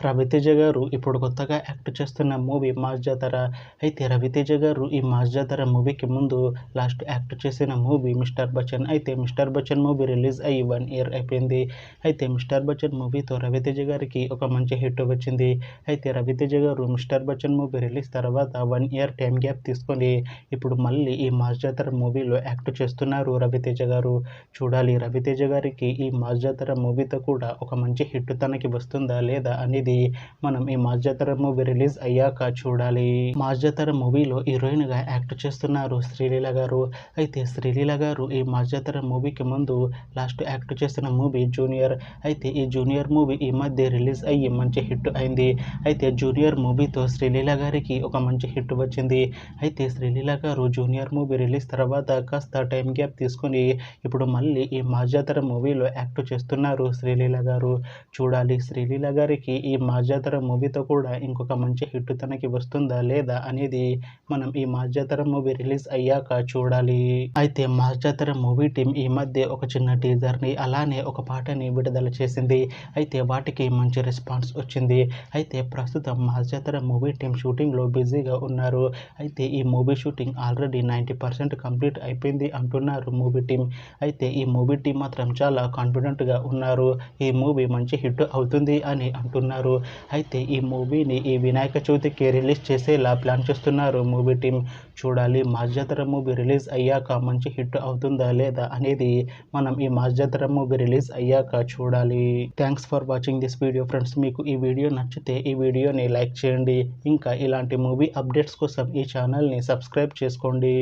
రవితేజ గారు ఇప్పుడు కొత్తగా యాక్ట్ చేస్తున్న మూవీ మాస్ జాతర. అయితే రవితేజ గారు ఈ మాస్ జాతర మూవీకి ముందు లాస్ట్ యాక్ట్ చేసిన మూవీ మిస్టర్ బచ్చన్. అయితే మిస్టర్ బచ్చన్ మూవీ రిలీజ్ అయ్యి 1 ఇయర్ అయిపోయింది. అయితే మిస్టర్ బచ్చన్ మూవీతో రవితేజ గారికి ఒక మంచి హిట్ వచ్చింది. అయితే రవితేజ గారు మిస్టర్ బచ్చన్ మూవీ రిలీజ్ తర్వాత 1 ఇయర్ టైం గ్యాప్ తీసుకొని ఇప్పుడు మళ్ళీ ఈ మాస్ జాతర మూవీలో యాక్ట్ చేస్తున్నారు రవితేజ గారు. చూడాలి రవితేజ గారికి ఈ మాస్ జాతర మూవీతో కూడా ఒక మంచి హిట్ తనకి వస్తుందా లేదా అనేది మనం ఈ మాస్ జాతర మూవీ రిలీజ్ అయ్యాక చూడాలి. మాస్ జాతర మూవీలో హీరోయిన్ గా యాక్ట్ చేస్తున్నారు శ్రీలీల గారు. అయితే శ్రీలీల గారు ఈ మాస్ జాతర మూవీకి ముందు లాస్ట్ యాక్ట్ చేసిన మూవీ జూనియర్. అయితే ఈ జూనియర్ మూవీ ఈ మధ్య రిలీజ్ అయ్యి మంచి హిట్ అయింది. అయితే జూనియర్ మూవీతో శ్రీలీల గారికి ఒక మంచి హిట్ వచ్చింది. అయితే శ్రీలీల గారు జూనియర్ మూవీ రిలీజ్ తర్వాత కాస్త టైం గ్యాప్ తీసుకొని ఇప్పుడు మళ్ళీ ఈ మాస్ జాతర మూవీలో యాక్ట్ చేస్తున్నారు శ్రీలీల గారు. చూడాలి శ్రీలీల గారికి ఈ మాస్ జాతర మూవీతో కూడా ఇంకొక మంచి హిట్ తనకి వస్తుందా లేదా అనేది మనం ఈ మాస్ జాతర మూవీ రిలీజ్ అయ్యాక చూడాలి. అయితే మాస్ జాతర మూవీ టీం ఈ మధ్య ఒక చిన్న టీజర్ ని అలానే ఒక పాటని విడుదల చేసింది. అయితే వాటికి మంచి రెస్పాన్స్ వచ్చింది. అయితే ప్రస్తుతం మాస్ జాతర మూవీ టీం షూటింగ్ లో బిజీగా ఉన్నారు. అయితే ఈ మూవీ షూటింగ్ ఆల్రెడీ 90% కంప్లీట్ అయిపోయింది అంటున్నారు మూవీ టీం. అయితే ఈ మూవీ టీం మాత్రం చాలా కాన్ఫిడెంట్ గా ఉన్నారు. ఈ మూవీ మంచి హిట్ అవుతుంది అని అంటున్నారు. అయితే ఈ మూవీని ఈ వినాయక చవితికి రిలీజ్ చేసేలా ప్లాన్ చేస్తున్నారు మూవీ టీం. చూడాలి మాస్ జాతర మూవీ రిలీజ్ అయ్యాక మంచి హిట్ అవుతుందా లేదా అనేది మనం ఈ మాస్ జాతర మూవీ రిలీజ్ అయ్యాక చూడాలి. Thanks for watching this video friends. మీకు ఈ వీడియో నచ్చితే ఈ వీడియోని లైక్ చేయండి. ఇంకా ఇలాంటి మూవీ అప్డేట్స్ కోసం ఈ ఛానల్ని సబ్స్క్రైబ్ చేసుకోండి.